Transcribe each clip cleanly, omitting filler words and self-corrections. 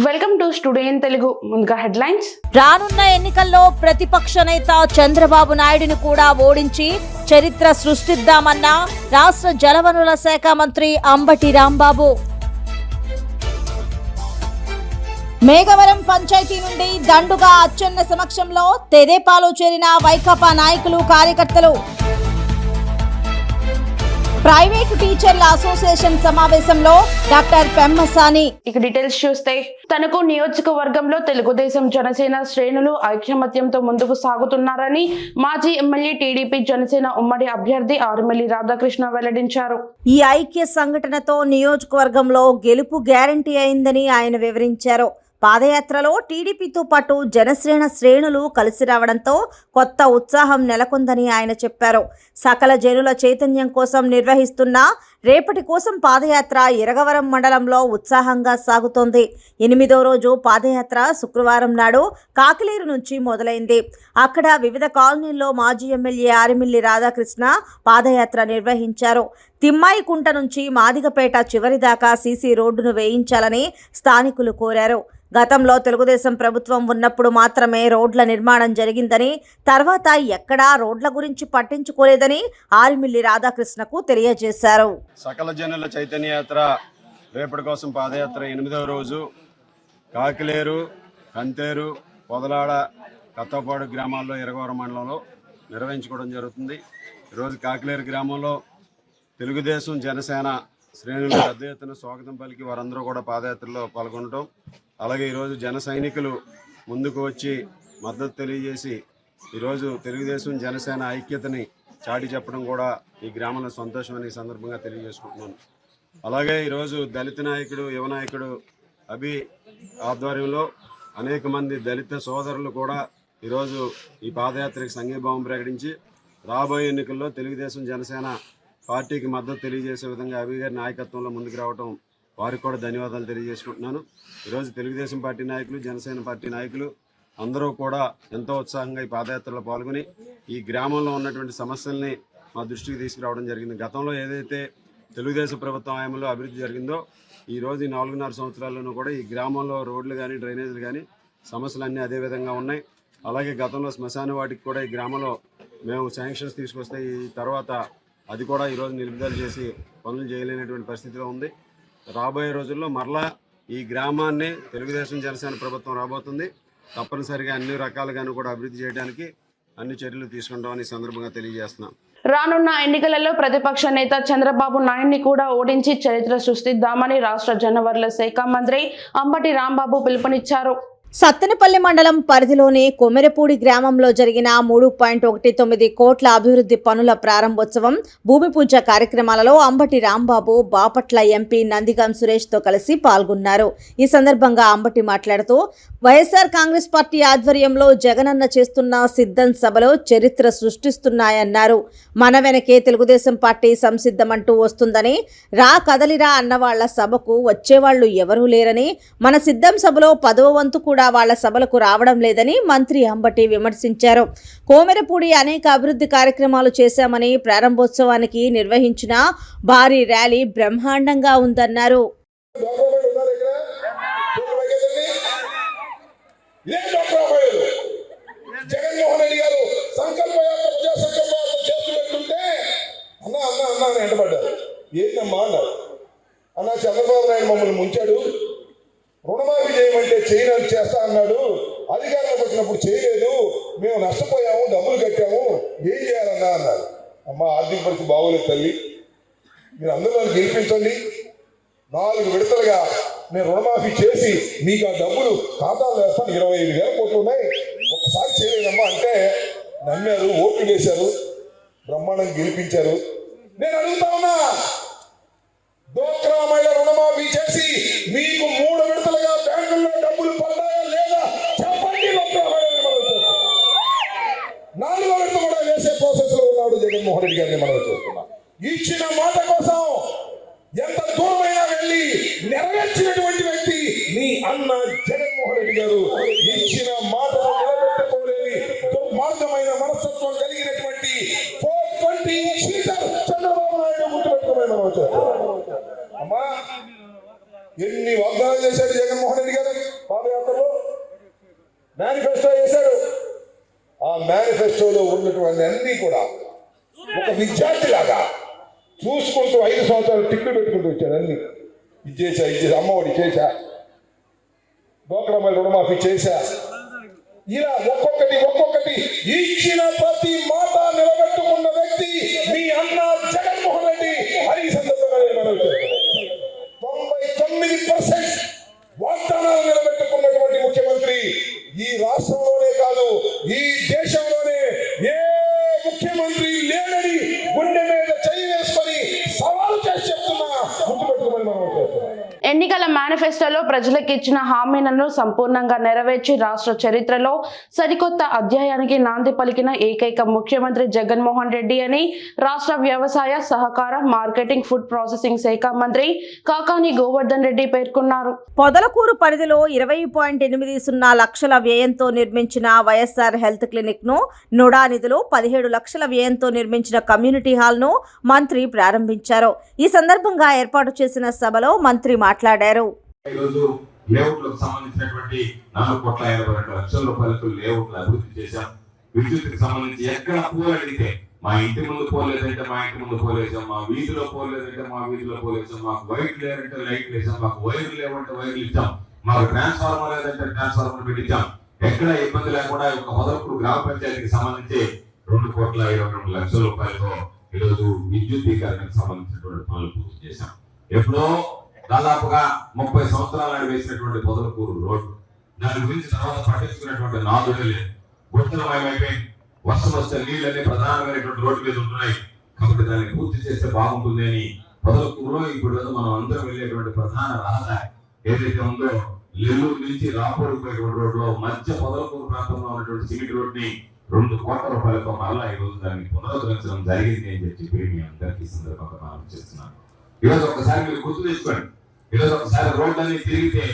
Welcome to studio in Telugu. ముందుగా headlines. రానున్న ఎన్నికల్లో ప్రతిపక్ష నేత చంద్రబాబు నాయుడుని కూడా ఓడించి చరిత్ర సృష్టిద్దామన్న రాష్ట్ర జలవనరుల శాఖ మంత్రి అంబటి రాంబాబు. మేఘవరం పంచాయతీ నుండి దండుగా అచ్చెన్న సమక్షంలో తెదేపాలో చేరిన వైకాపా నాయకులు కార్యకర్తలు. ప్రైవేటు టీచర్ల అసోసియేషన్ సమావేశంలో డాక్టర్ పెమ్మసాని. ఇక డీటెయిల్స్ చూస్తే, తనకు నియోజకవర్గంలో తెలుగుదేశం జనసేన శ్రేణులు ఐక్యమత్యంతో ముందుకు సాగుతున్నారని మాజీ ఎమ్మెల్యే టీడీపీ జనసేన ఉమ్మడి అభ్యర్థి ఆరుమిల్లి రాధాకృష్ణ వెల్లడించారు. ఈ ఐక్య సంఘటనతో నియోజకవర్గంలో గెలుపు గ్యారంటీ అయిందని ఆయన వివరించారు. పాదయాత్రలో టీడీపీతో పాటు జనసేన శ్రేణులు కలిసి రావడంతో కొత్త ఉత్సాహం నెలకొందని ఆయన చెప్పారు. సకల జనుల చైతన్యం కోసం నిర్వహిస్తున్న రేపటి కోసం పాదయాత్ర ఇరగవరం మండలంలో ఉత్సాహంగా సాగుతోంది. 8వ రోజు పాదయాత్ర శుక్రవారం నాడు కాకిలేరు నుంచి మొదలైంది. అక్కడ వివిధ కాలనీల్లో మాజీ ఎమ్మెల్యే ఆరుమిల్లి రాధాకృష్ణ పాదయాత్ర నిర్వహించారు. తిమ్మాయికుంట నుంచి మాదిగపేట చివరి దాకా సీసీ రోడ్డును వేయించాలని స్థానికులు కోరారు. గతంలో తెలుగుదేశం ప్రభుత్వం ఉన్నప్పుడు మాత్రమే రోడ్ల నిర్మాణం జరిగిందని, తర్వాత ఎక్కడా రోడ్ల గురించి పట్టించుకోలేదని ఆరుమిల్లి రాధాకృష్ణకు తెలియజేశారు. సకల జనుల చైతన్య యాత్ర రేపటి కోసం పాదయాత్ర 8వ రోజు కాకిలేరు, కంతేరు, పొదలాడ, కత్తపాడు గ్రామాల్లో ఇరగవరం మండలంలో నిర్వహించుకోవడం జరుగుతుంది. ఈరోజు కాకిలేరు గ్రామంలో తెలుగుదేశం జనసేన శ్రేణులు పెద్ద ఎత్తున స్వాగతం పలికి వారందరూ కూడా పాదయాత్రలో పాల్గొనడం, అలాగే ఈరోజు జన సైనికులు ముందుకు వచ్చి మద్దతు తెలియజేసి ఈరోజు తెలుగుదేశం జనసేన ఐక్యతని చాటి చెప్పడం కూడా ఈ గ్రామంలో సంతోషమని ఈ సందర్భంగా తెలియజేసుకుంటున్నాను. అలాగే ఈరోజు దళిత నాయకుడు, యువ నాయకుడు అభి ఆధ్వర్యంలో అనేక మంది దళిత సోదరులు కూడా ఈరోజు ఈ పాదయాత్రకి సంఘీభావం ప్రకటించి రాబోయే ఎన్నికల్లో తెలుగుదేశం జనసేన పార్టీకి మద్దతు తెలియజేసే విధంగా అభి గారి నాయకత్వంలో ముందుకు రావడం వారికి కూడా ధన్యవాదాలు తెలియజేసుకుంటున్నాను. ఈరోజు తెలుగుదేశం పార్టీ నాయకులు, జనసేన పార్టీ నాయకులు అందరూ కూడా ఎంతో ఉత్సాహంగా ఈ పాదయాత్రలో పాల్గొని ఈ గ్రామంలో ఉన్నటువంటి సమస్యల్ని మా దృష్టికి తీసుకురావడం జరిగింది. గతంలో ఏదైతే తెలుగుదేశం ప్రభుత్వం హయాంలో అభివృద్ధి జరిగిందో ఈరోజు ఈ 4.5 సంవత్సరాల్లోనూ కూడా ఈ గ్రామంలో రోడ్లు కానీ, డ్రైనేజీలు కానీ సమస్యలు అన్నీ అదే విధంగా ఉన్నాయి. అలాగే గతంలో శ్మశాన వాటికి కూడా ఈ గ్రామంలో మేము శాంక్షన్స్ తీసుకొస్తే ఈ తర్వాత అది కూడా ఈరోజు నిలుపుదల చేసి పనులు చేయలేనటువంటి పరిస్థితిలో ఉంది. రాబోయే రోజుల్లో మరలా ఈ గ్రామాన్ని తెలుగుదేశం జనసేన ప్రభుత్వం రాబోతుంది. తప్పనిసరిగా అన్ని రకాలుగాను కూడా అభివృద్ధి చేయడానికి అన్ని చర్యలు తీసుకుంటామని సందర్భంగా తెలియజేస్తున్నాం. రానున్న ఎన్నికలలో ప్రతిపక్ష నేత చంద్రబాబు నాయుడిని కూడా ఓడించి చరిత్ర సృష్టిద్దామని రాష్ట్ర జలవనరుల శాఖ మంత్రి అంబటి రాంబాబు పిలుపునిచ్చారు. సత్తెనపల్లి మండలం పరిధిలోని కొమెరపూడి గ్రామంలో జరిగిన 3.19 కోట్ల అభివృద్ధి పనుల ప్రారంభోత్సవం, భూమి పూజ కార్యక్రమాలలో అంబటి రాంబాబు బాపట్ల ఎంపీ నందిగం సురేష్తో కలిసి పాల్గొన్నారు. ఈ సందర్భంగా అంబటి మాట్లాడుతూ, వైఎస్ఆర్ కాంగ్రెస్ పార్టీ ఆధ్వర్యంలో జగనన్న చేస్తున్న సిద్ధం సభలో చరిత్ర సృష్టిస్తున్నాయన్నారు. మన వెనకే తెలుగుదేశం పార్టీ సంసిద్ధమంటూ వస్తుందని, రా కదలిరా అన్నవాళ్ల సభకు వచ్చేవాళ్లు ఎవరూ లేరని, మన సిద్ధం సభలో 10వ వంతు కూడా వాళ్ళ సభలకు రావడం లేదని మంత్రి అంబటి విమర్శించారు. కోమెరపూడి అనేక అభివృద్ధి కార్యక్రమాలు చేశామని, ప్రారంభోత్సవానికి నిర్వహించిన భారీ ర్యాలీ బ్రహ్మాండంగా ఉందన్నారు. చంద్రబాబు నాయుడు మమ్మల్ని ముంచాడు, రుణమాఫీ చేయమంటే చేయని చేస్తా అన్నాడు, అధికారంలోకి వచ్చినప్పుడు చేయలేదు, మేము నష్టపోయాము, డబ్బులు కట్టాము, ఏం చేయాలన్నా అన్నారు. అమ్మ, ఆర్థిక పరిస్థితి బాగోలేదు తల్లి, మీరు అందరూ నన్ను గెలిపించండి, 4 విడతలుగా నేను రుణమాఫీ చేసి మీకు ఆ డబ్బులు ఖాతాలో వేస్తాను, 25,000 కోట్లు ఉన్నాయి, ఒక్కసారి చేయలేదమ్మా అంటే నమ్మారు, ఓట్లు వేశారు, బ్రహ్మాండంగా గెలిపించారు. నేను అడుగుతా ఉన్నా, డోక్రా మహిళ రుణమాఫీ చేసి మీకు 3 విడతలుగా బ్యాంకుల్లో డబ్బులు పడ్డాయా లేదా చెప్పండి. 4వ విడత కూడా వేసే ప్రాసెస్ లో ఉన్నాడు జగన్మోహన్ రెడ్డి గారిని మనం చూస్తున్నాం. ఇచ్చిన మాట కోసం ఎంత దూరమైనా వెళ్ళి నెరవేర్చినటువంటి వ్యక్తి మీ అన్న జగన్మోహన్ రెడ్డి గారు. ఇచ్చిన మాట నిలబెట్టుకోలేని దుర్మార్గమైన మనస్తత్వం కలిగినటువంటి 420 చంద్రబాబు నాయుడు గుర్తుపెట్టుకోమని మనం చూస్తున్నాం. అమ్మా, ఎన్ని వాగ్దానాలు చేశాడు జగన్మోహన్ రెడ్డి గారు. మేనిఫెస్టో వేశాడు. ఆ మేనిఫెస్టోలో ఉన్నటువంటి అన్ని కూడా ఒక విద్యార్థిలాగా చూసుకుంటూ 5 సంవత్సరాలు టిక్లు పెట్టుకుంటూ వచ్చాడు. అన్ని ఇది చేశా, అమ్మఒడి చేశా, డోక్రా మహిళ రుణమాఫీ చేశా, ఇలా ఒక్కొక్కటి ఇచ్చిన ప్రతి మాట నిలబెట్టుకున్న వ్యక్తి మీ అన్న జగన్మోహన్ రెడ్డి అని ఈ సందర్భంగా నేను మనవి చేస్తున్నాను. 99% వాగ్దానాలు నిలబెట్టుకున్నటువంటి ముఖ్యమంత్రి ఈ రాష్ట్రంలోనే కాదు, ఈ దేశంలోనే ఏ ముఖ్యమంత్రి లేడని గుండె మీద చెయ్యి వేసుకొని సవాలు చేసి చెప్తున్నా, గుర్తుపెట్టుకోమని మనం చేస్తున్నాం. ఎన్నికల మేనిఫెస్టోలో ప్రజలకు ఇచ్చిన హామీలను సంపూర్ణంగా నెరవేర్చి రాష్ట్ర చరిత్రలో సరికొత్త అధ్యాయానికి నాంది పలికిన ఏకైక ముఖ్యమంత్రి జగన్మోహన్ రెడ్డి అని రాష్ట్ర వ్యవసాయ, సహకార, మార్కెటింగ్, ఫుడ్ ప్రాసెసింగ్ శాఖ మంత్రి కాకాని గోవర్ధన్ రెడ్డి పేర్కొన్నారు. పొదలకూరు పరిధిలో 20.80 లక్షల వ్యయంతో నిర్మించిన వైఎస్ఆర్ హెల్త్ క్లినిక్ ను, నుడా నిధులు 17 లక్షల వ్యయంతో నిర్మించిన కమ్యూనిటీ హాల్ ను మంత్రి ప్రారంభించారు. ఈ సందర్భంగా ఏర్పాటు చేసిన సభలో మంత్రి మాట్లాడారు. ఈరోజు లేఅవుట్లకు సంబంధించినటువంటి 4,52 లక్షల లేఅవుట్లు అభివృద్ధి చేశాం. విద్యుత్కి సంబంధించి ఎక్కడ పోలు అడిగితే మా ఇంటి ముందు పోలేదంటే మా ఇంటి ముందు పోలేసాం, మా వీధిలో పోలేదంటే మా వీధిలో పోలేసాం, మాకు వైట్ లేదంటే లైట్ వేసాం, మాకు వైర్లు లేవంటే వైర్లు ఇచ్చాం, మాకు ట్రాన్స్ఫార్మర్ లేదంటే ట్రాన్స్ఫార్మర్ పెట్టించాం. ఎక్కడ ఇబ్బంది లేకుండా ఒక మొదలప్పుడు గ్రామ పంచాయతీకి సంబంధించి 2,22 లక్షల రూపాయలతో ఈరోజు విద్యుద్దీకరణకు సంబంధించినటువంటి పనులు పూర్తి చేశాం. ఎప్పుడో దాదాపుగా 30 సంవత్సరాల నాడు వేసినటువంటి పొదలకూరు రోడ్డు, దాని గురించి తర్వాత పట్టించుకున్నటువంటి నాదుడే లేదు. గుర్తులమయమైపోయింది. వర్షం వస్తే నీళ్ళన్నీ ప్రధానమైనటువంటి రోడ్డు మీద ఉంటున్నాయి. కాబట్టి దాన్ని పూర్తి చేస్తే బాగుంటుంది అని పొదలకూరులో ఇప్పుడు మనం అందరం వెళ్ళేటువంటి ప్రధాన రహదారి ఏదైతే ఉందో నెల్లూరు నుంచి రాపూర్ పోయేటువంటి రోడ్లో మధ్య పొదలకూరు ప్రాంతంలో ఉన్నటువంటి సిమెంట్ రోడ్ ని 2 కోట్ల రూపాయలతో మరలా ఈ రోజు దాన్ని పునరుద్ధరించడం జరిగింది అని చెప్పి మీ అందరికీ సందర్భంగా మనం చేస్తున్నాను. ఈరోజు ఒకసారి మీరు గుర్తు తెచ్చుకోండి. ఈరోజు ఒకసారి రోడ్లన్నీ తిరిగితే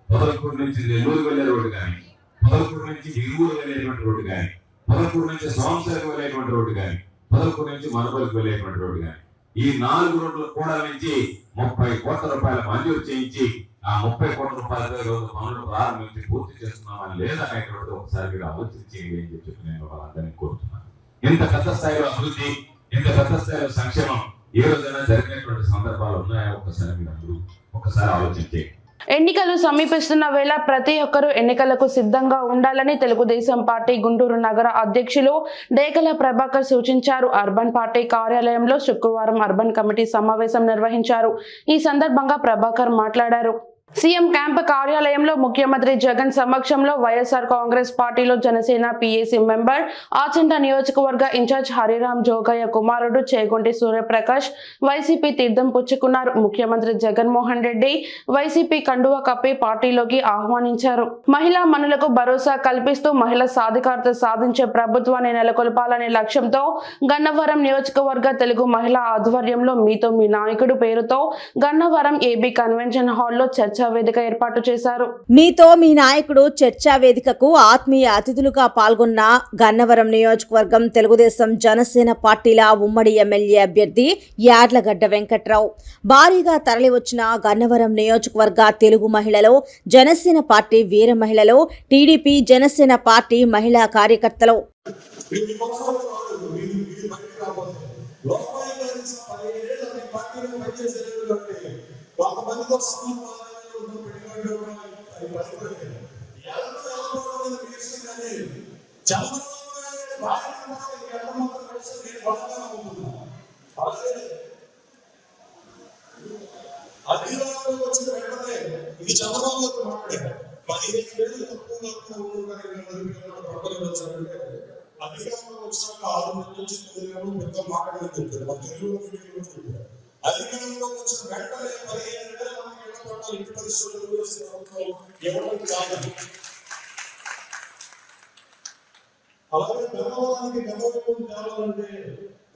పొదలకూరు నుంచి నెల్లూరు వెళ్ళే రోడ్డు కానీ, పొదలకూరు నుంచి ఇరువురు వెళ్ళేటువంటి రోడ్డు కానీ, పొదలకూరు నుంచి సోమశేఖర్ వెళ్ళేటువంటి రోడ్డు కానీ, పొదలకూరు నుంచి మనపల్లికి వెళ్ళేటువంటి రోడ్డు కానీ, ఈ 4 రోడ్ల కూడా నుంచి 30 కోట్ల రూపాయల మంజూరు చేయించి ఆ 30 కోట్ల రూపాయలతో ఈరోజు పనులు ప్రారంభించి పూర్తి చేస్తున్నామని లేదా అనేటువంటి ఒకసారి మీరు ఆలోచన చేయండి అని చెప్పి నేను వాళ్ళందరినీ కోరుతున్నాను. ఇంత పెద్ద స్థాయిలో అభివృద్ధి, ఇంత పెద్ద స్థాయిలో సంక్షేమం ఏ రోజైనా జరిగినటువంటి సందర్భాలు ఉన్నాయా ఒకసారి మీరు అందరూ ఒకసారి ఆలోచించే. ఎన్నికలు సమీపిస్తున్న వేళ ప్రతి ఒక్కరూ ఎన్నికలకు సిద్ధంగా ఉండాలని తెలుగుదేశం పార్టీ గుంటూరు నగర అధ్యక్షులు డేగల ప్రభాకర్ సూచించారు. అర్బన్ పార్టీ కార్యాలయంలో శుక్రవారం అర్బన్ కమిటీ సమావేశం నిర్వహించారు. ఈ సందర్భంగా ప్రభాకర్ మాట్లాడారు. సీఎం క్యాంప్ కార్యాలయంలో ముఖ్యమంత్రి జగన్ సమక్షంలో వైఎస్ఆర్ కాంగ్రెస్ పార్టీలో జనసేన పీఏసీ మెంబర్, ఆచంట నియోజకవర్గ ఇన్ఛార్జ్ హరిరామ్ జోగయ్య కుమారుడు చేగొంటి సూర్యప్రకాష్ వైసీపీ తీర్థం పుచ్చుకున్నారు. ముఖ్యమంత్రి జగన్మోహన్ రెడ్డి వైసీపీ కండువా కప్పి పార్టీలోకి ఆహ్వానించారు. మహిళా మనులకు భరోసా కల్పిస్తూ మహిళా సాధికారత సాధించే ప్రభుత్వాన్ని నెలకొల్పాలనే లక్ష్యంతో గన్నవరం నియోజకవర్గ తెలుగు మహిళా ఆధ్వర్యంలో మీతో మీ నాయకుడు పేరుతో గన్నవరం ఏబీ కన్వెన్షన్ హాల్లో చర్చ వేదిక ఏర్పాటు చేశారు. మీతో మీ నాయకుడు చర్చా వేదికకు ఆత్మీయ అతిథులుగా పాల్గొన్న గన్నవరం నియోజకవర్గం తెలుగుదేశం జనసేన పార్టీల ఉమ్మడి ఎమ్మెల్యే అభ్యర్థి యాడ్లగడ్డ వెంకట్రావు, భారీగా తరలివచ్చిన గన్నవరం నియోజకవర్గ తెలుగు మహిళలు, జనసేన పార్టీ వీర మహిళలు, టీడీపీ జనసేన పార్టీ మహిళా కార్యకర్తలు అధికారంలో వచ్చిన వెంటనే ఇది చంద్రబాబు మాట్లాడారు. 15,000 తక్కువ వచ్చారంటే అధికారంలో వచ్చినాక 6 నుంచి 9 పెద్ద మాట్లాడని చెప్పారు. మన తెలుగులో చెప్పారు. అధికారంలో వచ్చిన వెంటనే 15,000 మంది ఇంటి పరిస్థితులు ఇవ్వడం కాదు. అలాగే గన్నవరానికి గన్నవరం తేవాలంటే,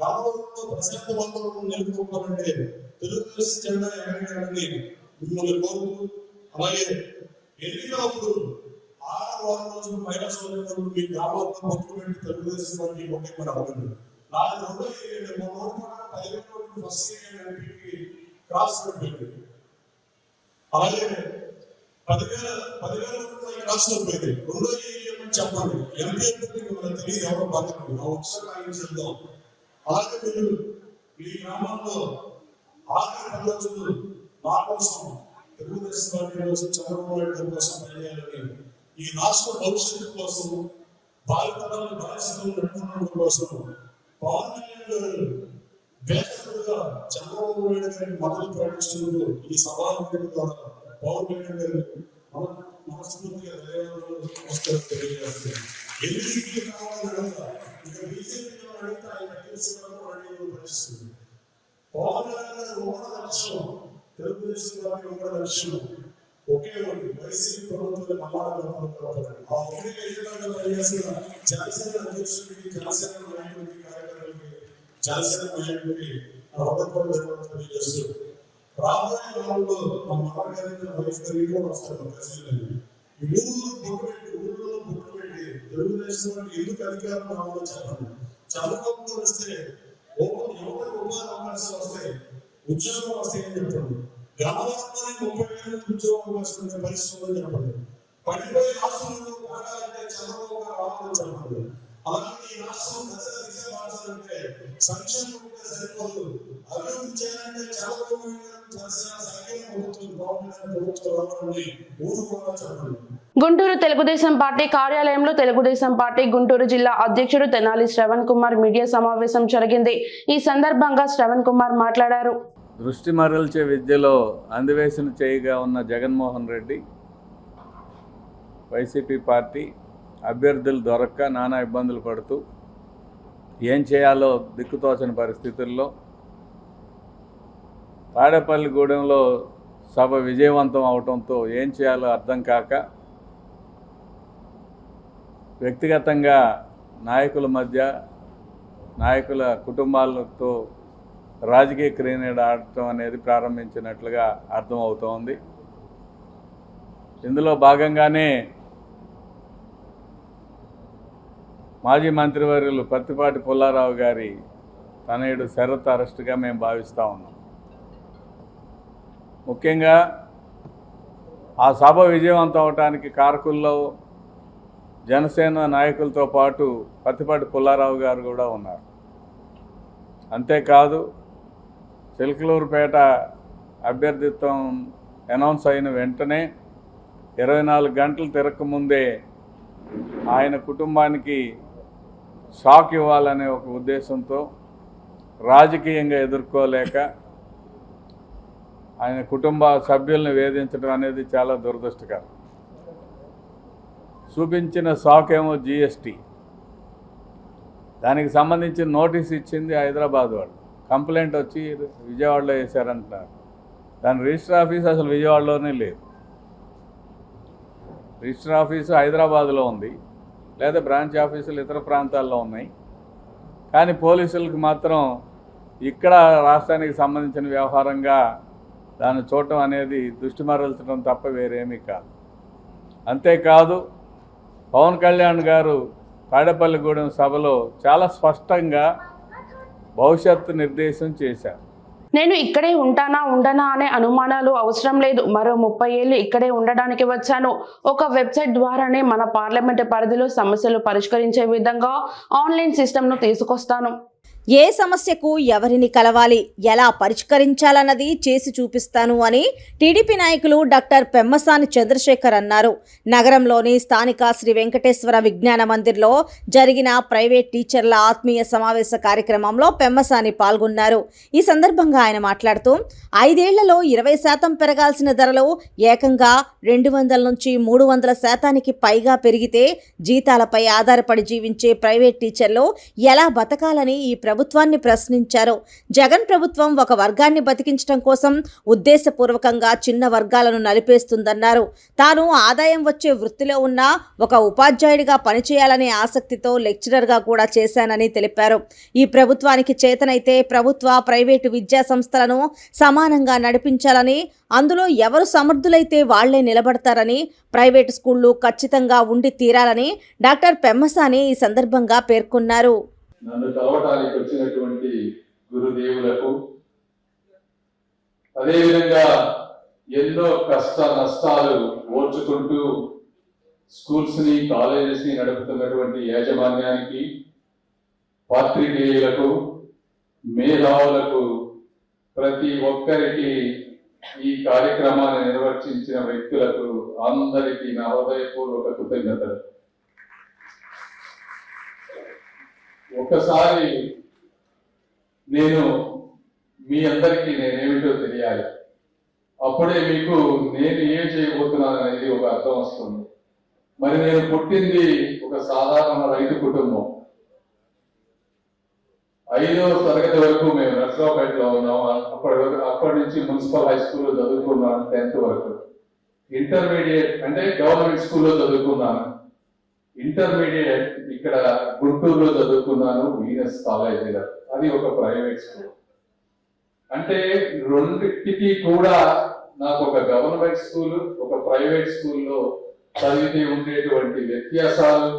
గన్నవరంలో ప్రశాంత వాతావరణం నెలకొల్పాలంటే తెలుగుదేశం జెండా ఎగరగాలని మిమ్మల్ని కోరుతూ, అలాగే ఎన్నికలప్పుడు 6 వారం రోజులు మహిళా సోదరులు మీ గ్రామాల్లో పట్టు పెట్టి తెలుగుదేశం పార్టీ ఒకే అవ్వండి. నాకు 10,000 ఓట్లు ఫస్ట్ ఎంపీకి క్రాస్ పెట్టింది. అలాగే 10,000 ఓట్లు క్రాస్ అయిపోయింది. 2,000 చెప్పండి. ఎంపీ మనకు తెలియదు ఎవరో బతకరు. ఆ ఒకసారి ఆయన చెప్దాం. అలాగే మీరు ఈ గ్రామంలో ఆఖరి 10 రోజులు నా కోసం, తెలుగుదేశం పార్టీ కోసం, చంద్రబాబు నాయుడు కోసం పనిచేయాలని, ఈ రాష్ట్ర భవిష్యత్తు కోసం, బాధితులను బాధితులు నడుపుకోవడం కోసం పవన్ కళ్యాణ్ గారు వేసవిగా చంద్రబాబు నాయుడు గారిని మద్దతు ప్రకటించినందుకు ఈ సభావేదిక ద్వారా పవన్ కళ్యాణ్ గారు మనస్ఫూర్తిగా ధన్యవాదాలు తెలియజేస్తున్నారు. ఎన్ని సీట్లు కావాలని ఇక బీజేపీలో అడిగితే ఆయన పరిస్థితి. పవన్ కళ్యాణ్ గారు 1 లక్షలు, తెలుగుదేశం పార్టీ 1 లక్షలు, ఒకే ఒకటి వైసీపీ ప్రభుత్వం ఆ ఒకటి పనిచేసిన జనసేన అధ్యక్షుడికి, జనసేన నాయకుడికి, కార్యకర్తలకి, జనసేన నాయకుడికి తెలియజేస్తూ రాబోయే కాలంలో మా మహాగారి వైఫ్ గారికి వస్తారు ప్రజలని ఊళ్ళో బుక్ పెట్టి తెలుగుదేశం పార్టీ ఎందుకు అధికారం రావాలో చెప్పండి. చంద్రబాబు వస్తే యువతకు ఉపాధి అవకాశాలు వస్తాయి, ఉద్యోగం వస్తాయని చెప్పండి. గ్రామాల్లోనే 30,000 ఉద్యోగం వస్తున్న పరిస్థితుల్లో చెప్పండి. పడిపోయే రాష్ట్రంలో కావాలంటే చంద్రబాబు గారు రావాలని చెప్పండి. అలాగే ఈ రాష్ట్రం దిశ మార్చాలంటే సంక్షేమం సరిపోదు, అభివృద్ధి చేయాలంటే చంద్రబాబు నాయుడు జనసేన సంఖ్యను ప్రభుత్వం రావాలని ఊరుకోవాలని చెప్పండి. గుంటూరు తెలుగుదేశం పార్టీ కార్యాలయంలో తెలుగుదేశం పార్టీ గుంటూరు జిల్లా అధ్యక్షుడు తెనాలి శ్రవణ్ కుమార్ మీడియా సమావేశం జరిగింది. ఈ సందర్భంగా శ్రవణ్ కుమార్ మాట్లాడారు. దృష్టి మరల్చే విద్యలో అందివేసిన చేయిగా ఉన్న జగన్మోహన్ రెడ్డి వైసీపీ పార్టీ అభ్యర్థులు దొరక్క నానా ఇబ్బందులు పడుతూ ఏం చేయాలో దిక్కుతోచని పరిస్థితుల్లో తాడేపల్లిగూడెంలో సభ విజయవంతం అవడంతో ఏం చేయాలో అర్థం కాక వ్యక్తిగతంగా నాయకుల మధ్య, నాయకుల కుటుంబాలతో రాజకీయ క్రీడ ఆడటం అనేది ప్రారంభించినట్లుగా అర్థమవుతోంది. ఇందులో భాగంగానే మాజీ మంత్రివర్యులు పత్తిపాటి పుల్లారావు గారి తనయుడు శరత్ అరెస్టుగా మేము భావిస్తూ ఉన్నాం. ముఖ్యంగా ఆ సభ విజయవంతం అవడానికి కారకుల్లో జనసేన నాయకులతో పాటు పత్తిపాటి పుల్లారావు గారు కూడా ఉన్నారు. అంతేకాదు చిలకలూరుపేట అభ్యర్థిత్వం అనౌన్స్ అయిన వెంటనే 24 గంటలు తిరగకముందే ఆయన కుటుంబానికి షాక్ ఇవ్వాలనే ఒక ఉద్దేశంతో రాజకీయంగా ఎదుర్కోలేక ఆయన కుటుంబ సభ్యుల్ని వేధించడం అనేది చాలా దురదృష్టకరం. చూపించిన షాక్ ఏమో జిఎస్టీ, దానికి సంబంధించిన నోటీస్ ఇచ్చింది హైదరాబాద్ వాళ్ళు, కంప్లైంట్ వచ్చి విజయవాడలో వేశారంటున్నారు. దాని రిజిస్టర్ ఆఫీస్ అసలు విజయవాడలోనే లేదు. రిజిస్టర్ ఆఫీసు హైదరాబాద్లో ఉంది, లేదా బ్రాంచ్ ఆఫీసులు ఇతర ప్రాంతాల్లో ఉన్నాయి. కానీ పోలీసులకు మాత్రం ఇక్కడ రాష్ట్రానికి సంబంధించిన వ్యవహారంగా దాన్ని చూడటం అనేది దృష్టి మరల్చడం తప్ప వేరేమీ కాదు. అంతేకాదు పవన్ కళ్యాణ్ గారు తాడేపల్లిగూడెం సభలో చాలా స్పష్టంగా భవిష్యత్తు నిర్దేశం చేశారు. నేను ఇక్కడే ఉంటానా ఉండనా అనే అనుమానాలు అవసరం లేదు. మరో 30 ఏళ్ళు ఇక్కడే ఉండడానికి వచ్చాను. ఒక వెబ్సైట్ ద్వారానే మన పార్లమెంట్ పరిధిలో సమస్యలు పరిష్కరించే విధంగా ఆన్లైన్ సిస్టమ్ను తీసుకొస్తాను. ఏ సమస్యకు ఎవరిని కలవాలి, ఎలా పరిష్కరించాలన్నది చేసి చూపిస్తాను అని టీడీపీ నాయకులు డాక్టర్ పెమ్మసాని చంద్రశేఖర్ అన్నారు. నగరంలోని స్థానిక శ్రీ వెంకటేశ్వర విజ్ఞాన మందిర్లో జరిగిన ప్రైవేట్ టీచర్ల ఆత్మీయ సమావేశ కార్యక్రమంలో పెమ్మసాని పాల్గొన్నారు. ఈ సందర్భంగా ఆయన మాట్లాడుతూ 5 ఏళ్లలో 20% పెరగాల్సిన ధరలు ఏకంగా 200 నుంచి 300% పైగా పెరిగితే జీతాలపై ఆధారపడి జీవించే ప్రైవేట్ టీచర్లు ఎలా బతకాలని ఈ ప్రభుత్వాన్ని ప్రశ్నించారు. జగన్ ప్రభుత్వం ఒక వర్గాన్ని బతికించడం కోసం ఉద్దేశపూర్వకంగా చిన్న వర్గాలను నలిపేస్తుందన్నారు. తాను ఆదాయం వచ్చే వృత్తిలో ఉన్న ఒక ఉపాధ్యాయుడిగా పనిచేయాలనే ఆసక్తితో లెక్చరర్గా కూడా చేశానని తెలిపారు. ఈ ప్రభుత్వానికి చేతనైతే ప్రభుత్వ ప్రైవేటు విద్యా సంస్థలను సమానంగా నడిపించాలని, అందులో ఎవరు సమర్థులైతే వాళ్లే నిలబడతారని, ప్రైవేటు స్కూళ్లు ఖచ్చితంగా ఉండి తీరాలని డాక్టర్ పెమ్మసాని ఈ సందర్భంగా పేర్కొన్నారు. నన్ను కలవటానికి వచ్చినటువంటి గురుదేవులకు, అదేవిధంగా ఎన్నో కష్ట నష్టాలు ఓర్చుకుంటూ స్కూల్స్ని కాలేజెస్ని నడుపుతున్నటువంటి యాజమాన్యానికి, పాత్రికేయులకు, మేధావులకు, ప్రతి ఒక్కరికి, ఈ కార్యక్రమాన్ని నిర్వర్తించిన వ్యక్తులకు అందరికీ నా హృదయపూర్వక కృతజ్ఞతలు. ఒకసారి నేను మీ అందరికీ నేనేమిటో తెలియాలి, అప్పుడే మీకు నేను ఏం చేయబోతున్నాను అనేది ఒక అర్థం వస్తుంది. మరి నేను పుట్టింది ఒక సాధారణ రైతు కుటుంబం. 5వ తరగతి వరకు మేము నర్సరావుపేటలో ఉన్నాం. అప్పటి నుంచి మున్సిపల్ హై స్కూల్లో చదువుకున్నాను 10th వరకు. ఇంటర్మీడియట్ అంటే గవర్నమెంట్ స్కూల్లో చదువుకున్నాను. ఇంటర్మీడియట్ ఇక్కడ గుంటూరులో చదువుకున్నాను, వీనస్ కాలేజీలో. అది ఒక ప్రైవేట్ స్కూల్. అంటే రెండింటికి కూడా నాకు ఒక గవర్నమెంట్ స్కూల్, ఒక ప్రైవేట్ స్కూల్లో చదివితే ఉండేటువంటి వ్యత్యాసాలు,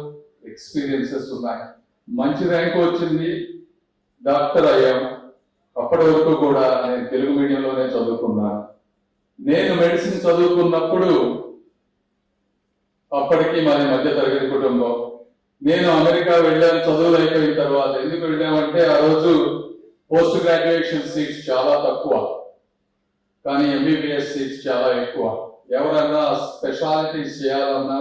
ఎక్స్పీరియన్సెస్ ఉన్నాయి. మంచి ర్యాంక్ వచ్చింది, డాక్టర్ అయ్యాం. అప్పటి వరకు కూడా నేను తెలుగు మీడియంలోనే చదువుకున్నాను. నేను మెడిసిన్ చదువుకున్నప్పుడు అప్పటికి మాది మధ్య తరగతి కుటుంబం. నేను అమెరికా వెళ్ళాను చదువులు అయిపోయిన తర్వాత. ఎందుకు వెళ్ళామంటే ఆ రోజు పోస్ట్ గ్రాడ్యుయేషన్ సీట్స్ చాలా తక్కువ, కానీ ఎంబీబీఎస్ సీట్స్ చాలా ఎక్కువ. ఎవరన్నా స్పెషాలిటీస్ చేయాలన్నా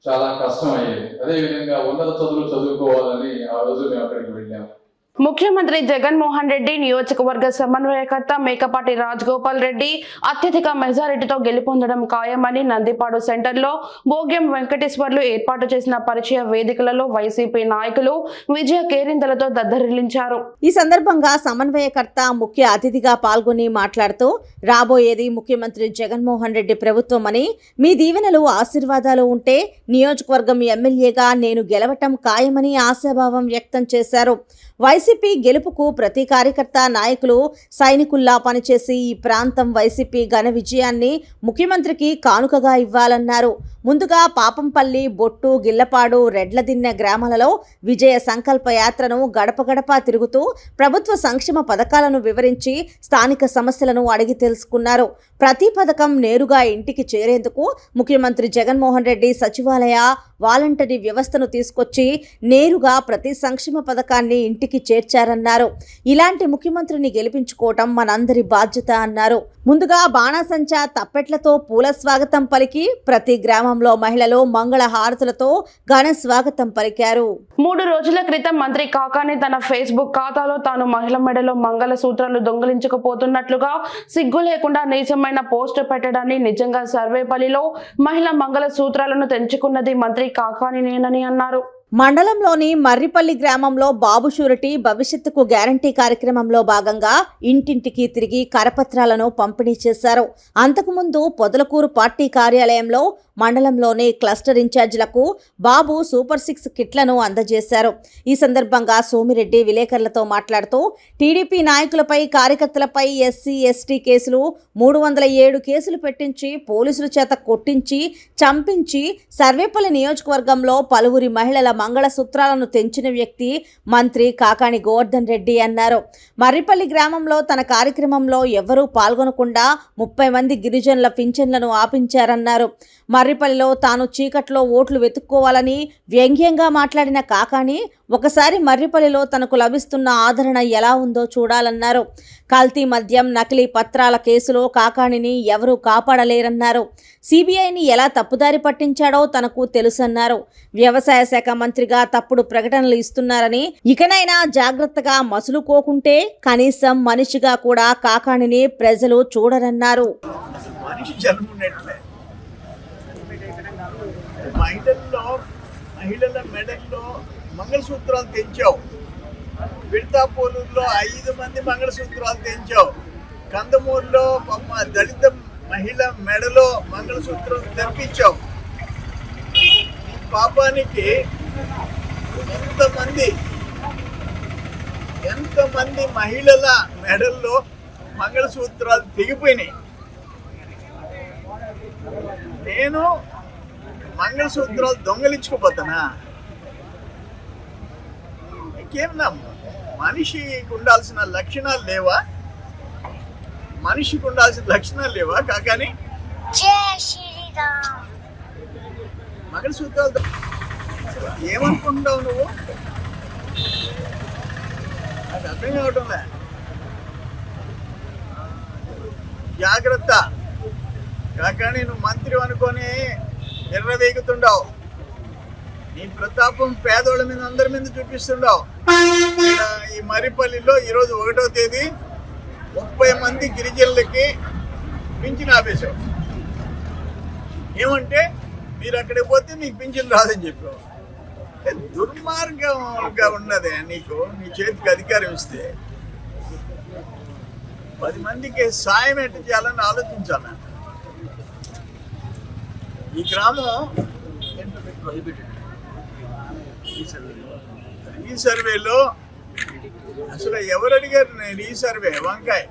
చాలా కష్టం అయ్యేది. అదేవిధంగా ఉన్నత చదువులు చదువుకోవాలని ఆ రోజు మేము అక్కడికి వెళ్ళాము. ముఖ్యమంత్రి జగన్మోహన్ రెడ్డి నియోజకవర్గ సమన్వయకర్త మేకపాటి రాజగోపాల్ రెడ్డి అత్యధిక మెజారిటీతో గెలుపొందడం ఖాయమని నందిపాడు సెంటర్లో భోగ్యం వెంకటేశ్వర్లు ఏర్పాటు చేసిన పరిచయ వేదికలలో వైసీపీ నాయకులు విజయ కేరింతలతో దద్దరిల్లించారు. ఈ సందర్భంగా సమన్వయకర్త ముఖ్య అతిథిగా పాల్గొని మాట్లాడుతూ రాబోయేది ముఖ్యమంత్రి జగన్మోహన్ రెడ్డి ప్రభుత్వం అని, మీ దీవెనలు ఆశీర్వాదాలు ఉంటే నియోజకవర్గం ఎమ్మెల్యేగా నేను గెలవటం ఖాయమని ఆశాభావం వ్యక్తం చేశారు. వైసీపీ గెలుపుకు ప్రతి కార్యకర్త, నాయకులు సైనికుల్లా పనిచేసి ఈ ప్రాంతం వైసీపీ ఘన విజయాన్ని ముఖ్యమంత్రికి కానుకగా ఇవ్వాలన్నారు. ముందుగా పాపంపల్లి, బొట్టు, గిల్లపాడు, రెడ్లదిన్నె గ్రామాలలో విజయ సంకల్ప యాత్రను గడప గడప తిరుగుతూ ప్రభుత్వ సంక్షేమ పథకాలను వివరించి స్థానిక సమస్యలను అడిగి తెలుసుకున్నారు. ప్రతి పథకం నేరుగా ఇంటికి చేరేందుకు ముఖ్యమంత్రి జగన్మోహన్ రెడ్డి సచివాలయ వాలంటరీ వ్యవస్థను తీసుకొచ్చి నేరుగా ప్రతి సంక్షేమ పథకాన్ని ఇంటికి చేర్చారన్నారు. ఇలాంటి ముఖ్యమంత్రిని గెలిపించుకోవటం మనందరి బాధ్యత అన్నారు. ముందుగా బాణాసంచా, తప్పెట్లతో పూల స్వాగతం పలికి ప్రతి గ్రామంలో మహిళలు మంగళ హారతులతో ఘన స్వాగతం పలికారు. 3 రోజుల క్రితం మంత్రి కాకాని తన ఫేస్బుక్ ఖాతాలో తాను మహిళ మెడలో మంగళ సూత్రాలు దొంగిలించకపోతున్నట్లుగా సిగ్గు లేకుండా నీచమైన పోస్ట్ పెట్టడాన్ని, నిజంగా సర్వేపల్లిలో మహిళ మంగళ సూత్రాలను తెంచుకున్నది మంత్రి కాకానినేనని అన్నారు. మండలంలోని మర్రిపల్లి గ్రామంలో బాబు షూరిటీ భవిష్యత్తుకు గ్యారంటీ కార్యక్రమంలో భాగంగా ఇంటింటికి తిరిగి కరపత్రాలను పంపిణీ చేశారు. అంతకుముందు పొదలకూరు పార్టీ కార్యాలయంలో మండలంలోని క్లస్టర్ ఇన్ఛార్జీలకు బాబు సూపర్ 6 కిట్లను అందజేశారు. ఈ సందర్భంగా సోమిరెడ్డి విలేకరులతో మాట్లాడుతూ టీడీపీ నాయకులపై, కార్యకర్తలపై ఎస్సీ, ఎస్టీ కేసులు 307 కేసులు పెట్టించి పోలీసుల చేత కొట్టించి, చంపించి సర్వేపల్లి నియోజకవర్గంలో పలువురి మహిళల మంగళసూత్రాలను తెంచిన వ్యక్తి మంత్రి కాకాని గోవర్ధన్ రెడ్డి అన్నారు. మర్రిపల్లి గ్రామంలో తన కార్యక్రమంలో ఎవరూ పాల్గొనకుండా 30 మంది గిరిజనుల పింఛన్లను ఆపించారన్నారు. మర్రిపల్లిలో తాను చీకట్లో ఓట్లు వెతుక్కోవాలని వ్యంగ్యంగా మాట్లాడిన కాకాని ఒకసారి మర్రిపల్లిలో తనకు లభిస్తున్న ఆదరణ ఎలా ఉందో చూడాలన్నారు. కల్తీ మద్యం, నకిలీ పత్రాల కేసులో కాకాణిని ఎవరూ కాపాడలేరన్నారు. సిబిఐని ఎలా తప్పుదారి పట్టించాడో తనకు తెలుసన్నారు. వ్యవసాయ శాఖ మంత్రిగా తప్పుడు ప్రకటనలు ఇస్తున్నారని, ఇకనైనా జాగ్రత్తగా మసులుకోకుంటే కనీసం మనిషిగా కూడా కాకాణిని ప్రజలు చూడరన్నారు. మహిళల మెడల్లో మంగళసూత్రాలు తెంచావు. విడతాపూలులో 5 మంది మంగళసూత్రాలు తెంచావు. కందమూరులో దళిత మహిళ మెడలో మంగళసూత్రం తెప్పించావు. ఈ పాపానికి ఎంతమంది మహిళల మెడల్లో మంగళసూత్రాలు తెగిపోయినాయి. నేను మంగళసూత్రాలు దొంగలించుకోపోతానా? ఇంకేమన్నా మనిషికి ఉండాల్సిన లక్షణాలు లేవా? కాకాని మంగళసూత్రాలు ఏమనుకుంటున్నావు నువ్వు? నాకు అర్థం కావటంలే. జాగ్రత్త కాకని నువ్వు మంత్రి అనుకొని ఎర్రవేగుతుండవు. నీ ప్రతాపం పేదోళ్ళ మీద అందరి మీద చూపిస్తుండవు. ఈ మరిపల్లిలో ఈరోజు 1వ తేదీ 30 మంది గిరిజనులకి పింఛన్ ఆపేశావు. ఏమంటే మీరు అక్కడికి పోతే మీకు పింఛన్ రాదని చెప్పావు. దుర్మార్గంగా ఉన్నదే నీకు. నీ చేతికి అధికారం ఇస్తే 10 మందికి సాయం ఎట్టు చేయాలని ఆలోచించాలి. ఈ గ్రామం ఈ సర్వేలో అసలు ఎవరు అడిగారు? నేను ఈ సర్వే వంకాయ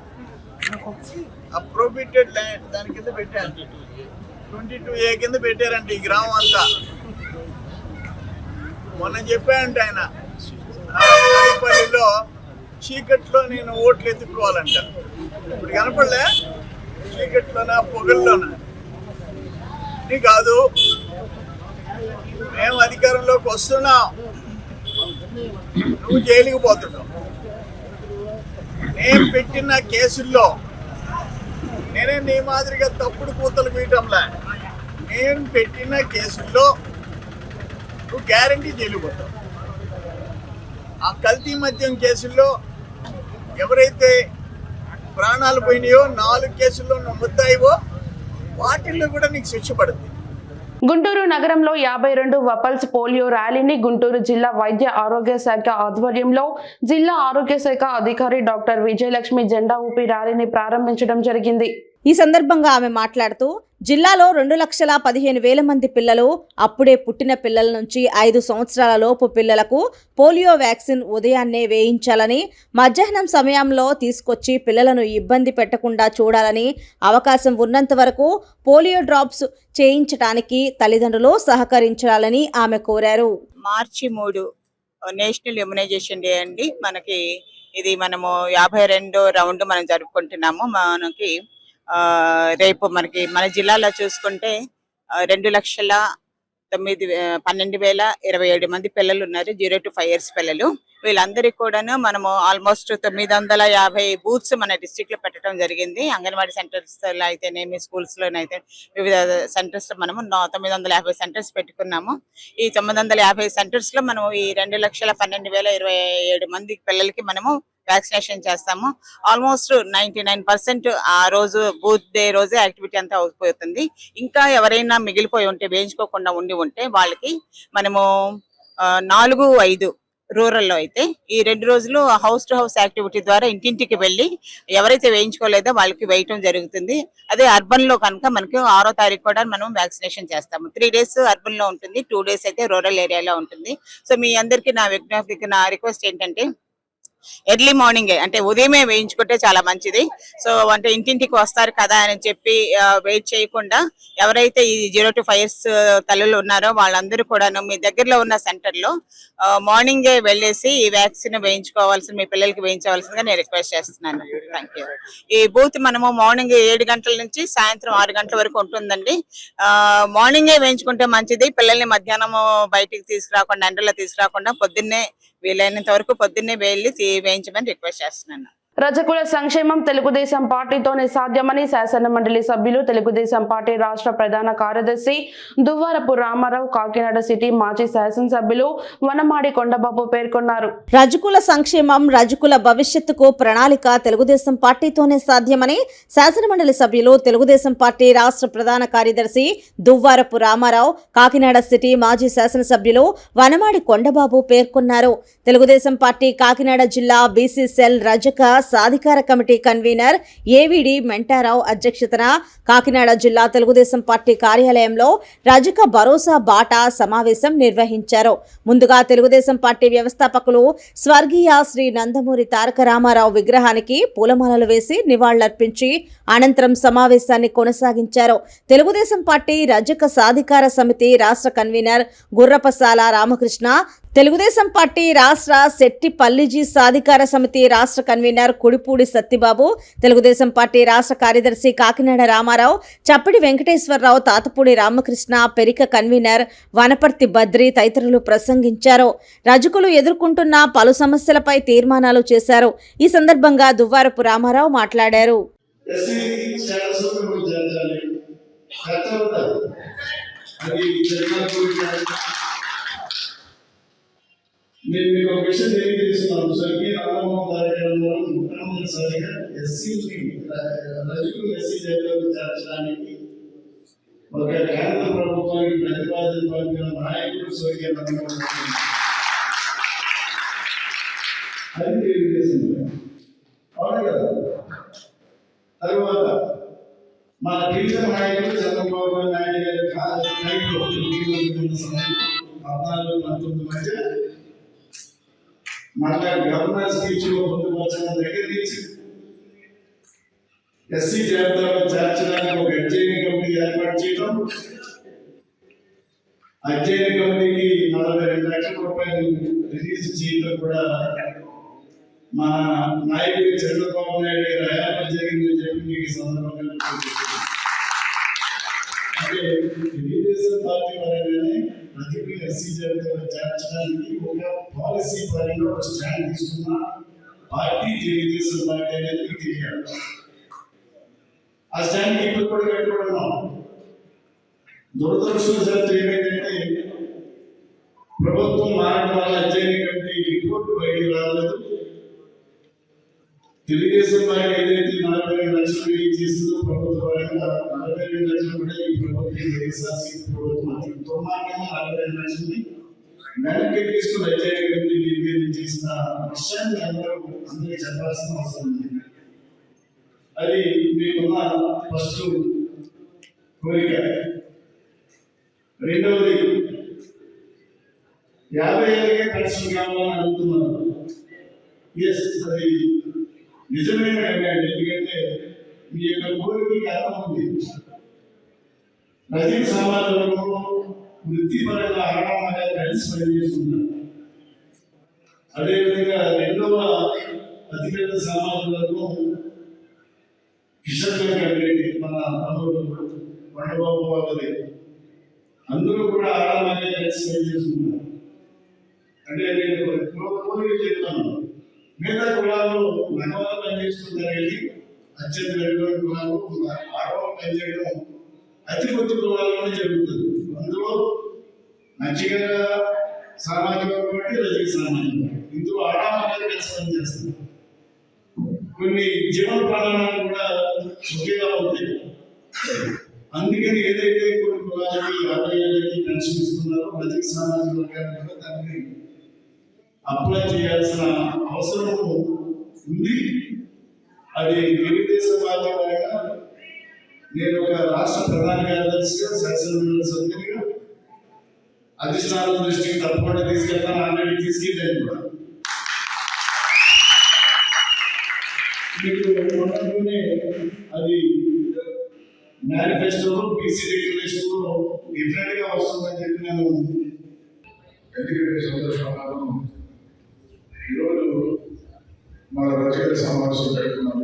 అప్రోప్రియేటెడ్ ల్యాండ్ దాని కింద పెట్టాను. 22A కింద పెట్టారంట ఈ గ్రామం అంతా. మొన్న చెప్పానంట ఆయన పల్లిలో చీకట్లో నేను ఓట్లు ఎత్తుక్కోవాలంట. ఇప్పుడు కనపడలే చీకట్లోనా పొగల్లోనా? ఇది కాదు, మేము అధికారంలోకి వస్తున్నాం, నువ్వు జైలుకి పోతున్నావు. నేను పెట్టిన కేసుల్లో నేనే నీ మాదిరిగా తప్పుడు కూతలు పీయటంలే. నేను పెట్టిన కేసుల్లో నువ్వు గ్యారంటీ జైలుకి పోతావు. ఆ కల్తీ మద్యం కేసుల్లో ఎవరైతే ప్రాణాలు పోయినాయో 4 కేసుల్లో నువ్వు ముద్దాయివో వాటిల్లో కూడా నీకు శిక్ష పడుతుంది. గుంటూరు నగరంలో 52 వపల్స్ పోలియో ర్యాలీని గుంటూరు జిల్లా వైద్య ఆరోగ్య శాఖ ఆధ్వర్యంలో జిల్లా ఆరోగ్య శాఖ అధికారి డాక్టర్ విజయలక్ష్మి జెండా ఊపి ర్యాలీని ప్రారంభించడం జరిగింది. ఈ సందర్భంగా ఆమె మాట్లాడుతూ జిల్లాలో 2,15,000 మంది పిల్లలు, అప్పుడే పుట్టిన పిల్లల నుంచి 5 సంవత్సరాల లోపు పిల్లలకు పోలియో వ్యాక్సిన్ ఉదయాన్నే వేయించాలని, మధ్యాహ్నం సమయంలో తీసుకొచ్చి పిల్లలను ఇబ్బంది పెట్టకుండా చూడాలని, అవకాశం ఉన్నంత వరకు పోలియో డ్రాప్స్ చేయించడానికి తల్లిదండ్రులు సహకరించాలని ఆమె కోరారు. మార్చి 3 నేషనల్ ఇమ్యునైజేషన్ డే అండి. మనకి ఇది మనము 52వ రౌండ్ మనం జరుపుకుంటున్నాము. మనకి రేపు మనకి మన జిల్లాలో చూసుకుంటే 2,12,27 మంది పిల్లలు ఉన్నారు. 0 to 5 years పిల్లలు. వీళ్ళందరికీ కూడాను మనము ఆల్మోస్ట్ 950 బూత్స్ మన డిస్ట్రిక్ట్ లో పెట్టడం జరిగింది. అంగన్వాడీ సెంటర్స్ లో అయితేనేమి, స్కూల్స్ లోనైతే వివిధ సెంటర్స్ లో మనము 950 సెంటర్స్ పెట్టుకున్నాము. ఈ 950 సెంటర్స్ లో మనము ఈ 2,12,27 మంది పిల్లలకి మనము వ్యాక్సినేషన్ చేస్తాము. ఆల్మోస్ట్ 99% ఆ రోజు బూత్ డే రోజే యాక్టివిటీ అంతా అయిపోతుంది. ఇంకా ఎవరైనా మిగిలిపోయి ఉంటే, వేయించుకోకుండా ఉంటే వాళ్ళకి మనము 4-5 రూరల్లో అయితే ఈ 2 రోజులు హౌస్ టు హౌస్ యాక్టివిటీ ద్వారా ఇంటింటికి వెళ్ళి ఎవరైతే వేయించుకోలేదో వాళ్ళకి వేయటం జరుగుతుంది. అదే అర్బన్ లో కనుక మనకి 6వ తారీఖు కూడా మనం వ్యాక్సినేషన్ చేస్తాము. 3 days అర్బన్ లో ఉంటుంది, 2 days అయితే రూరల్ ఏరియాలో ఉంటుంది. సో మీ అందరికీ నా విజ్ఞప్తికి నా రిక్వెస్ట్ ఏంటంటే ఎర్లీ మార్నింగ్ అంటే ఉదయమే వేయించుకుంటే చాలా మంచిది. సో అంటే ఇంటింటికి వస్తారు కదా అని చెప్పి వెయిట్ చేయకుండా ఎవరైతే ఈ 0 to 5 years తల్లులు ఉన్నారో వాళ్ళందరూ కూడా మీ దగ్గరలో ఉన్న సెంటర్ లో మార్నింగే వెళ్ళేసి ఈ వ్యాక్సిన్ వేయించుకోవాల్సిన, మీ పిల్లలకి వేయించవలసిందిగా నేను రిక్వెస్ట్ చేస్తున్నాను. Thank you. ఈ బూత్ మనము మార్నింగ్ 7 గంటల నుంచి సాయంత్రం 6 గంటల వరకు ఉంటుందండి. మార్నింగే వేయించుకుంటే మంచిది. పిల్లల్ని మధ్యాహ్నం బయటికి తీసుకురాకుండా, ఎండలో తీసుకురాకుండా పొద్దున్నే వీలైనంత వరకు పొద్దున్నే వెళ్ళి వేయించమని రిక్వెస్ట్ చేస్తున్నాను. రజకుల సంక్షేమం తెలుగుదేశం పార్టీతోనే సాధ్యమని శాసన మండలి సభ్యులు, తెలుగుదేశం పార్టీ రాష్ట్ర ప్రధాన కార్యదర్శి దువ్వారపు రామారావు, కాకినాడ సిటీ మాజీ శాసనసభ్యులు వనమాడి కొండబాబు పేర్కొన్నారు. రజకుల సంక్షేమం, రజకుల భవిష్యత్తుకు ప్రణాళిక తెలుగుదేశం పార్టీతోనే సాధ్యమని శాసన మండలి సభ్యులు, తెలుగుదేశం పార్టీ రాష్ట్ర ప్రధాన కార్యదర్శి దువ్వారపు రామారావు, కాకినాడ సిటీ మాజీ శాసనసభ్యులు వనమాడి కొండబాబు పేర్కొన్నారు. తెలుగుదేశం పార్టీ కాకినాడ జిల్లా బీసీ సెల్ రజక సాధికార కమిటీ కన్వీనర్ ఏవిడి మెంటారావు అధ్యక్షతన కాకినాడ జిల్లా తెలుగుదేశం పార్టీ కార్యాలయంలో రజక భరోసా బాటా సమావేశం నిర్వహించారు. ముందుగా తెలుగుదేశం పార్టీ వ్యవస్థాపకులు స్వర్గీయ శ్రీ నందమూరి తారక రామారావు విగ్రహానికి పూలమాలలు వేసి నివాళులర్పించి అనంతరం సమావేశాన్ని కొనసాగించారు. తెలుగుదేశం పార్టీ రజక సాధికార సమితి రాష్ట్ర కన్వీనర్ గుర్రపసాల రామకృష్ణ, తెలుగుదేశం పార్టీ రాష్ట్ర శెట్టి పల్లిజీ సాధికార సమితి రాష్ట్ర కన్వీనర్ కుడిపూడి సత్తిబాబు, తెలుగుదేశం పార్టీ రాష్ట్ర కార్యదర్శి కాకినాడ రామారావు, చప్పిడి వెంకటేశ్వరరావు, తాతపూడి రామకృష్ణ, పెరిక కన్వీనర్ వనపర్తి బద్రి తదితరులు ప్రసంగించారు. రజకులు ఎదుర్కొంటున్న పలు సమస్యలపై తీర్మానాలు చేశారు. ఈ సందర్భంగా దువ్వారపు రామారావు మాట్లాడారు. నేను మీకు ఒక విషయం తెలియజేస్తున్నాను. స్వర్గీయ రామమోహన్ కార్యక్రమంలో మొట్టమొదటిసారిగా రజకులు ఎస్సీ జాబితాకు చేర్చడానికి ఒక కేంద్ర ప్రభుత్వానికి ప్రతిపాదన పంపిన నాయకుడు స్వర్గీయ రామమోహన్. అది తెలియజేసింది. అవును కదా. తర్వాత మన ప్రీతమ నాయకుడు చంద్రబాబు నాయుడు గారి నాయకులు 14-19 మధ్య మళ్ళా గవర్నర్ స్పీచ్ లో పొందుపరచడం దగ్గర నుంచి ఎస్సీ జాబితాలో చేర్చడానికి ఒక అధ్యయన కమిటీ ఏర్పాటు చేయడం, అధ్యయన కమిటీకి 42 లక్షల రూపాయలు రిలీజ్ చేయడం కూడా మన నాయకుడు చంద్రబాబు నాయుడు గారి హయాంలో జరిగిందని చెప్పి మీకు సందర్భంగా అంటే తెలుగుదేశం పార్టీ పరంగానే రజకులు ఎస్సీ జాబితాలో చేర్చడానికి ఒక పాలసీ పరంగా ఒక స్టాండ్ తీసుకున్న పార్టీ తెలుగుదేశం పార్టీ అనేది మీకు తెలియాలి. ఆ స్టాండ్ ఇప్పుడు కూడా కట్టుబడున్నాం. దురదృష్టవశాత్తు ఏమైందంటే ప్రభుత్వం మారడం వల్ల అధ్యయన కమిటీ రిపోర్టు బయటకు రాలేదు. తెలుగుదేశం పార్టీ ఏదైతే 42 లక్షలు రిలీజ్ చేసిందో ప్రభుత్వ పరంగా 42 లక్షలు కూడా ఈ ప్రభుత్వం వైఎస్ఆర్సీపీ ప్రభుత్వం అతి దుర్మార్గంగా 42 లక్షలని వెనక్కి తీసుకుని అధ్యయన కమిటీ నిర్వహణ చేసిన విషయాన్ని అందరికీ చెప్పాల్సిన అవసరం ఉంది. అది మీకున్న ఫస్ట్ కోరిక. రెండవది 50 ఏళ్ళకే పెన్షన్ కావాలని అడుగుతున్నారు. ఎస్, అది నిజమైన డిమాండ్. ఎందుకంటే మీ యొక్క కోరికకి అర్థం ఉంది. రజక సమాజంలో వృత్తిపరంగా ఆడవాళ్ళగా కలిసి పనిచేస్తున్నారు. అదేవిధంగా రెండవ అతిపెద్ద సమాజంలో కిషోర్ కమిటీ మన తమ్ముడు పండబాబు వాళ్ళది, అందరూ కూడా ఆడవాళ్ళగా కలిసి పనిచేస్తున్నారు. అంటే నేను కోరిక చెప్తాను, మిగతా కులాలు మగవాళ్ళు పనిచేస్తుంటారు కానీ అత్యంత వెలుగులోని కులాలు ఆడవాళ్ళు పనిచేయడం అతి కొద్ది కులాల్లోనే జరుగుతుంది. అందులో నచ్చిక సామాజిక బట్టి రజక సామాజిక ఇందులో ఆడవాళ్ళు కలిసి పనిచేస్తుంది. కొన్ని జీవన ప్రమాణాలు కూడా ఒకేలా ఉంటాయి. అందుకని ఏదైతే కొన్ని కులాలకి 50 ఏళ్ళకి పెన్షన్ ఇస్తున్నారో రజక సామాజిక వర్గాలు కూడా దాన్ని అప్లై చేయాల్సిన అవసరం ఉంది. అది తెలుగుదేశం పార్టీ పరంగా నేను ఒక రాష్ట్ర ప్రధాన కార్యదర్శిగా, శాసనమండలి సభ్యునిగా అధిష్టానం దృష్టికి తప్పకుండా తీసుకెళ్తాను. ఆల్రెడీ తీసుకెళ్ళాను కూడా. మీకు మొదట్లోనే అది మేనిఫెస్టోలో బీసీ డిక్లరేషన్లో డిఫరెంట్ గా వస్తుందని చెప్పి నేను సంతోషపడ్డాను. ఈరోజు మన రజకుల సమావేశం పెట్టుకున్నాం.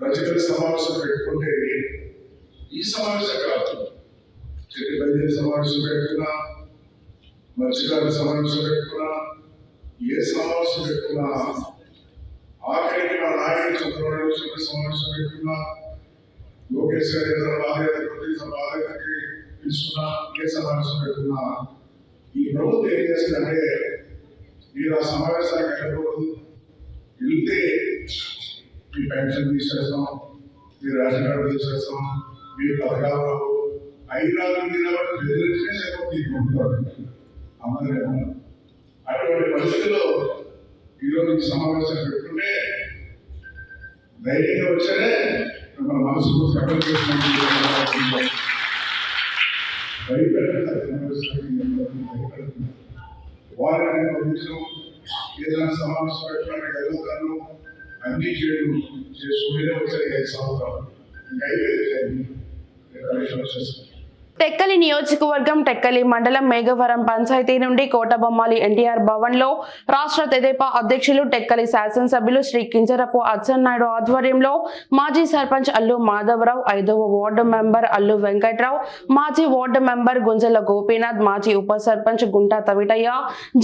రజకుల సమావేశం పెట్టుకుంటే ఈ సమావేశం కాదు, చెట్టు బయలు సమావేశం పెట్టుకున్నా, మత్స్యకారుల సమావేశం పెట్టుకున్నా, ఏ సమావేశం పెట్టుకున్నా, ఆఖరికి నా నాయకులు చంద్రబాబు సమావేశం పెట్టుకున్నా, లోకేష్ గారి బాధ్యతకి తీసుకున్నా, ఏ సమావేశం పెట్టుకున్నా, ఈ ప్రభుత్వం ఏం చేస్తుందంటే మీరు ఆ సమావేశానికి వెళ్ళకూడదు, వెళ్తే మీ పెన్షన్ తీసేస్తాం, మీ రేషన్ కార్డు తీసేస్తాం, మీ పథకాలు 5-6 నిలబడి బెదిరించే తీసుకుంటారు అమ్మలేము. అటువంటి పరిస్థితుల్లో ఈరోజు ఈ సమావేశం పెట్టుకుంటే ధైర్యంగా వచ్చారే మన మనసుకు కట్టలు భయపెడుతున్నారు. వారిని పంపించడం, ఏదైనా సమావేశం పెట్టడానికి వెళ్తాను అన్ని చేయడం చేసుకుంటూనే వచ్చారు 5 సంవత్సరాలు. ఇంకా అయిపోయింది వచ్చేస్తాను. టెక్కలి నియోజకవర్గం టెక్కలి మండలం మేఘవరం పంచాయతీ నుండి కోటబొమ్మాలి ఎన్టీఆర్ భవన్ లో రాష్ట్ర తెదేపా అధ్యక్షులు టెక్కలి శాసనసభ్యులు శ్రీ కింజరపు అచ్చెన్నాయుడు ఆధ్వర్యంలో మాజీ సర్పంచ్ అల్లు మాధవరావు, 5వ వార్డు మెంబర్ అల్లు వెంకట్రావు, మాజీ వార్డు మెంబర్ గుంజల గోపీనాథ్, మాజీ ఉప సర్పంచ్ గుంటా తవిటయ్య,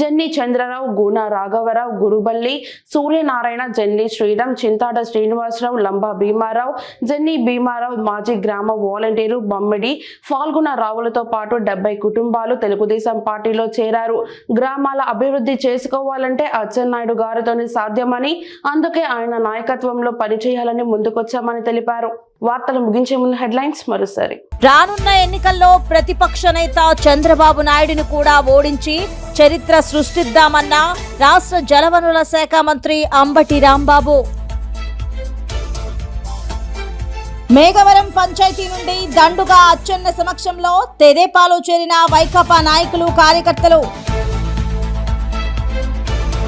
జెన్ని చంద్రరావు, గూన రాఘవరావు, గురుబల్లి సూర్యనారాయణ, జెన్ని శ్రీరామ్, చింతాడ శ్రీనివాసరావు, లంబా భీమారావు, జెన్ని భీమారావు, మాజీ గ్రామ వాలంటీరు బమ్మిడి ఫాల్గుణ రావులతో పాటు 70 కుటుంబాలు తెలుగుదేశం పార్టీలో చేరారు. గ్రామాల అభివృద్ధి చేసుకోవాలంటే అచ్చెన్నాయుడు గారితోనే సాధ్యమని, అందుకే ఆయన నాయకత్వంలో పనిచేయాలని ముందుకొచ్చామని తెలిపారు. వార్తలు ముగించే ముందు హెడ్లైన్స్ మరోసారి. రానున్న ఎన్నికల్లో ప్రతిపక్ష నేత చంద్రబాబు నాయుడును కూడా ఓడించి చరిత్ర సృష్టిద్దామన్న రాష్ట్ర జలవనరుల శాఖ మంత్రి అంబటి రాంబాబు. మేఘవరం పంచాయతీ నుండి దండుగా అచ్చెన్న సమక్షంలో తెదేపాలో చేరిన వైకాపా నాయకులు, కార్యకర్తలు.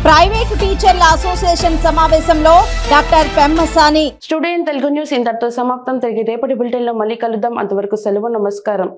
ప్రైవేటు టీచర్ల అసోసియేషన్ సమావేశంలో doctor Pemmasani. Studio Telugu news ఇంతటితో సమాప్తం. తిరిగి రేపటి బులెటిన్ లో మళ్ళీ కలుద్దాం. అంతవరకు సెలవు. నమస్కారం.